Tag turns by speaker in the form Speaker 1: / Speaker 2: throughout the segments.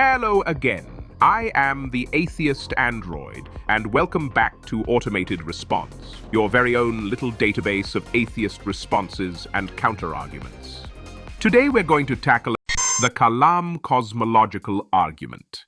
Speaker 1: Hello again. I am the Atheist Android, and welcome back to Automated Response, your very own little database of atheist responses and counter-arguments. Today we're going to tackle the Kalam Cosmological Argument.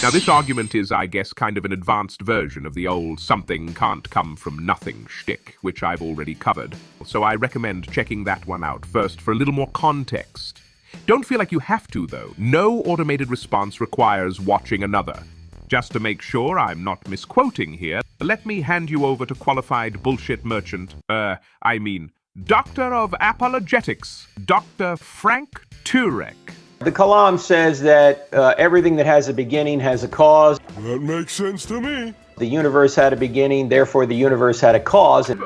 Speaker 1: Now this argument is, I guess, kind of an advanced version of the old something can't come from nothing shtick, which I've already covered, so I recommend checking that one out first for a little more context. Don't feel like you have to, though. No automated response requires watching another. Just to make sure I'm not misquoting here, let me hand you over to qualified bullshit merchant, Doctor of Apologetics, Dr. Frank Turek.
Speaker 2: The Kalam says that everything that has a beginning has a cause.
Speaker 3: That makes sense to me.
Speaker 2: The universe had a beginning, therefore the universe had a cause, and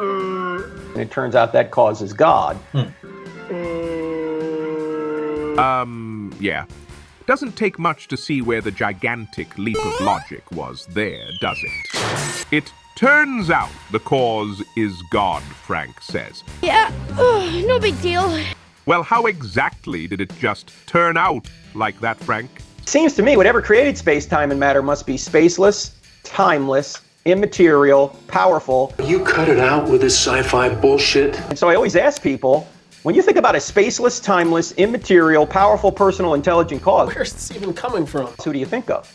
Speaker 2: it turns out that cause is God.
Speaker 1: Yeah. Doesn't take much to see where the gigantic leap of logic was there, does it? It turns out the cause is God, Frank says.
Speaker 4: Yeah, no big deal.
Speaker 1: Well, how exactly did it just turn out like that, Frank?
Speaker 2: Seems to me whatever created space, time, and matter must be spaceless, timeless, immaterial, powerful.
Speaker 5: You cut it out with this sci-fi bullshit.
Speaker 2: And so I always ask people, when you think about a spaceless, timeless, immaterial, powerful, personal, intelligent cause,
Speaker 5: Where's this even coming from?
Speaker 2: who do you think of?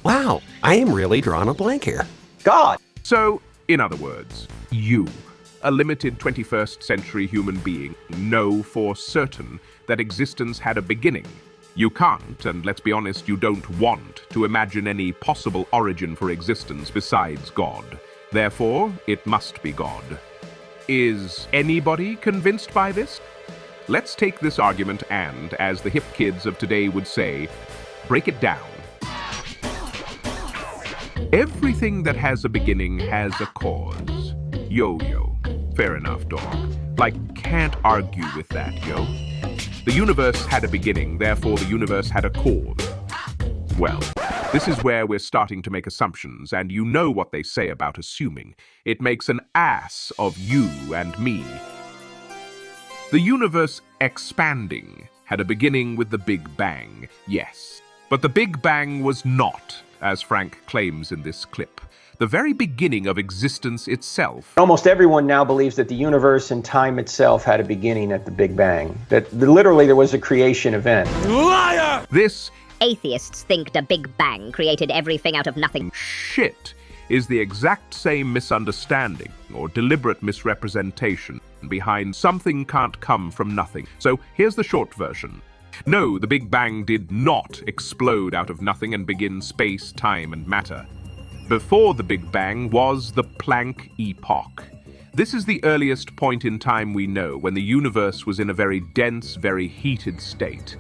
Speaker 6: Wow, I am really drawing a blank here.
Speaker 2: God.
Speaker 1: So, in other words, you, a limited 21st century human being, know for certain that existence had a beginning. You can't, and let's be honest, you don't want to imagine any possible origin for existence besides God. Therefore, it must be God. Is anybody convinced by this? Let's take this argument and, as the hip kids of today would say, break it down. Everything that has a beginning has a cause. Yo-yo. Fair enough, dog. Like, can't argue with that, yo. The universe had a beginning, therefore the universe had a cause. Well, this is where we're starting to make assumptions, and you know what they say about assuming. It makes an ass of you and me. The universe expanding had a beginning with the Big Bang, yes. But the Big Bang was not, as Frank claims in this clip, the very beginning of existence itself.
Speaker 2: Almost everyone now believes that the universe and time itself had a beginning at the Big Bang. That literally there was a creation event.
Speaker 3: Liar!
Speaker 1: This
Speaker 4: Atheists think the Big Bang created everything out of nothing.
Speaker 1: shit is the exact same misunderstanding or deliberate misrepresentation behind something can't come from nothing. So here's the short version. No, the Big Bang did not explode out of nothing and begin space, time, and matter. Before the Big Bang was the Planck epoch. This is the earliest point in time we know when the universe was in a very dense, very heated state.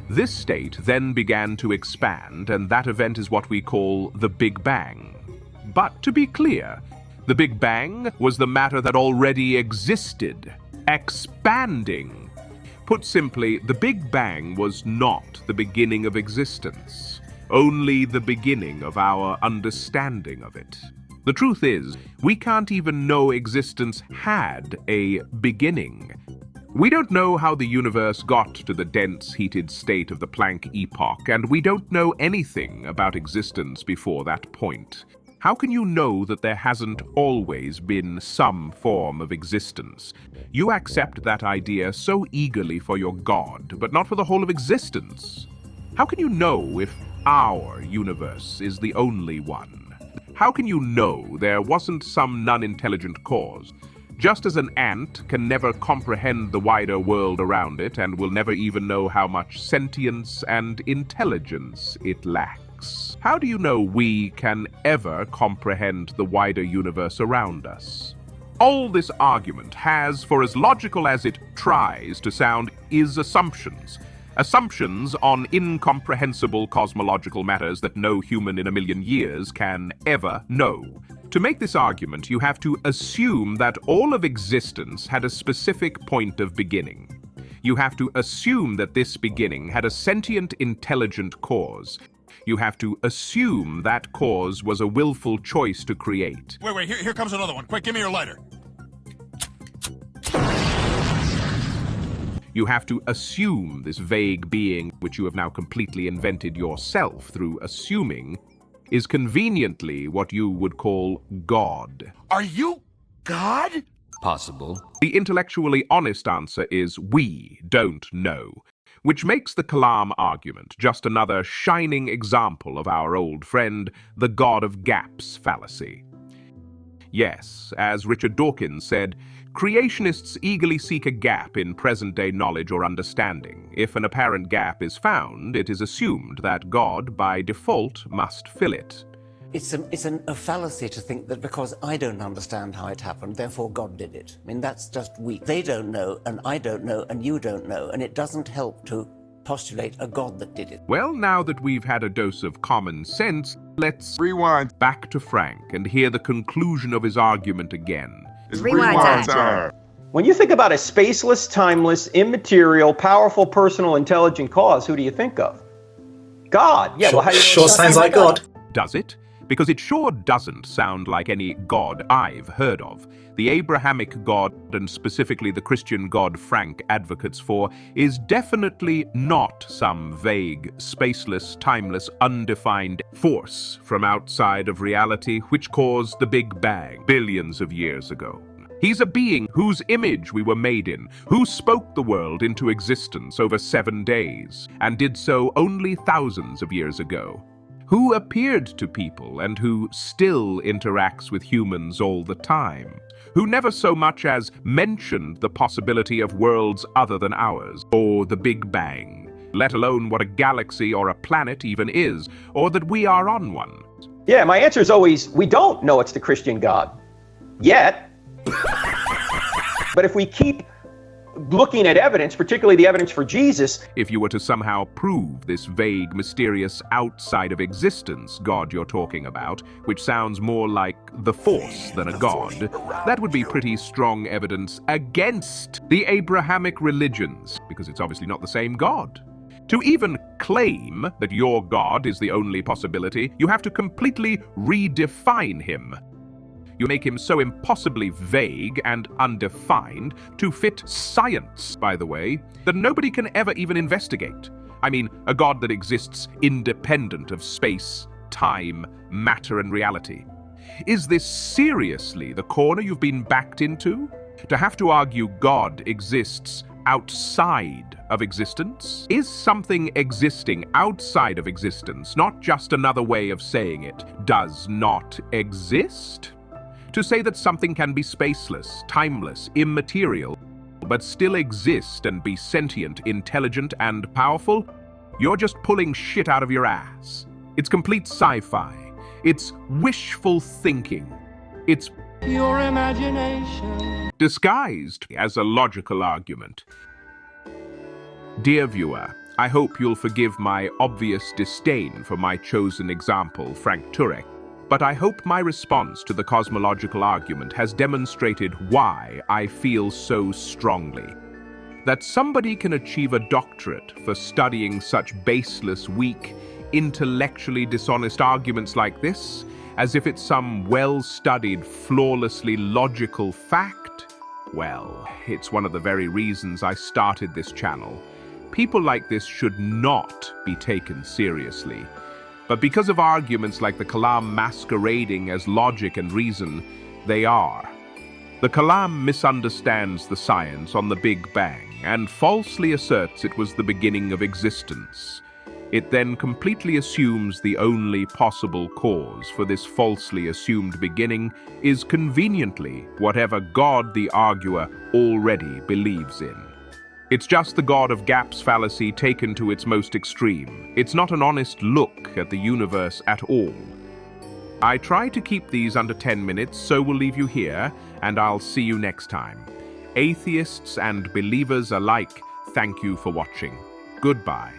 Speaker 1: This state then began to expand, and that event is what we call the Big Bang. But to be clear, the Big Bang was the matter that already existed, expanding. Put simply, the Big Bang was not the beginning of existence, only the beginning of our understanding of it. The truth is, we can't even know existence had a beginning. We don't know how the universe got to the dense, heated state of the Planck epoch, and we don't know anything about existence before that point. How can you know that there hasn't always been some form of existence? You accept that idea so eagerly for your God, but not for the whole of existence. How can you know if our universe is the only one? How can you know there wasn't some non-intelligent cause? Just as an ant can never comprehend the wider world around it and will never even know how much sentience and intelligence it lacks, how do you know we can ever comprehend the wider universe around us? All this argument has, for as logical as it tries to sound, is assumptions. Assumptions on incomprehensible cosmological matters that no human in a million years can ever know. To make this argument, you have to assume that all of existence had a specific point of beginning. You have to assume that this beginning had a sentient, intelligent cause. You have to assume that cause was a willful choice to create.
Speaker 3: Wait, here comes another one. Quick, give me your lighter.
Speaker 1: You have to assume this vague being, which you have now completely invented yourself through assuming, is conveniently what you would call God.
Speaker 3: Are you God?
Speaker 7: Possible.
Speaker 1: The intellectually honest answer is we don't know, which makes the Kalam argument just another shining example of our old friend, the God of Gaps fallacy. Yes, as Richard Dawkins said, creationists eagerly seek a gap in present-day knowledge or understanding. If an apparent gap is found, it is assumed that God, by default, must fill it.
Speaker 8: It's a fallacy to think that because I don't understand how it happened, therefore God did it. I mean, that's just weak. They don't know, and I don't know, and you don't know, and it doesn't help to postulate a God that did it.
Speaker 1: Well, now that we've had a dose of common sense, let's
Speaker 3: Rewind.
Speaker 1: back to Frank and hear the conclusion of his argument again.
Speaker 3: It's
Speaker 4: Rewind
Speaker 3: time.
Speaker 2: When you think about a spaceless, timeless, immaterial, powerful, personal, intelligent cause, who do you think of? God. Yeah, well, how do you
Speaker 9: Sure sounds like God.
Speaker 1: Does it? Because it sure doesn't sound like any God I've heard of. The Abrahamic God, and specifically the Christian God Frank advocates for, is definitely not some vague, spaceless, timeless, undefined force from outside of reality which caused the Big Bang billions of years ago. He's a being whose image we were made in, who spoke the world into existence over 7 days, and did so only thousands of years ago, who appeared to people and who still interacts with humans all the time, who never so much as mentioned the possibility of worlds other than ours, or the Big Bang, let alone what a galaxy or a planet even is, or that we are on one.
Speaker 2: Yeah, my answer is always, we don't know it's the Christian God. Yet. But if we keep looking at evidence, particularly the evidence for Jesus.
Speaker 1: If you were to somehow prove this vague, mysterious, outside of existence God you're talking about, which sounds more like the Force than a God, that would be pretty strong evidence against the Abrahamic religions, because it's obviously not the same God. To even claim that your God is the only possibility, you have to completely redefine him. You make him so impossibly vague and undefined to fit science, by the way, that nobody can ever even investigate. I mean, a God that exists independent of space, time, matter, and reality. Is this seriously the corner you've been backed into? To have to argue God exists outside of existence? Is something existing outside of existence not just another way of saying it does not exist? To say that something can be spaceless, timeless, immaterial, but still exist and be sentient, intelligent, and powerful, you're just pulling shit out of your ass. It's complete sci-fi. It's wishful thinking. It's
Speaker 5: Your imagination.
Speaker 1: disguised as a logical argument. Dear viewer, I hope you'll forgive my obvious disdain for my chosen example, Frank Turek, but I hope my response to the cosmological argument has demonstrated why I feel so strongly. That somebody can achieve a doctorate for studying such baseless, weak, intellectually dishonest arguments like this, as if it's some well-studied, flawlessly logical fact? Well, it's one of the very reasons I started this channel. People like this should not be taken seriously. But because of arguments like the Kalam masquerading as logic and reason, they are. The Kalam misunderstands the science on the Big Bang and falsely asserts it was the beginning of existence. It then completely assumes the only possible cause for this falsely assumed beginning is conveniently whatever God the arguer already believes in. It's just the God of Gaps fallacy taken to its most extreme. It's not an honest look at the universe at all. I try to keep these under 10 minutes, so we'll leave you here, and I'll see you next time. Atheists and believers alike, thank you for watching. Goodbye.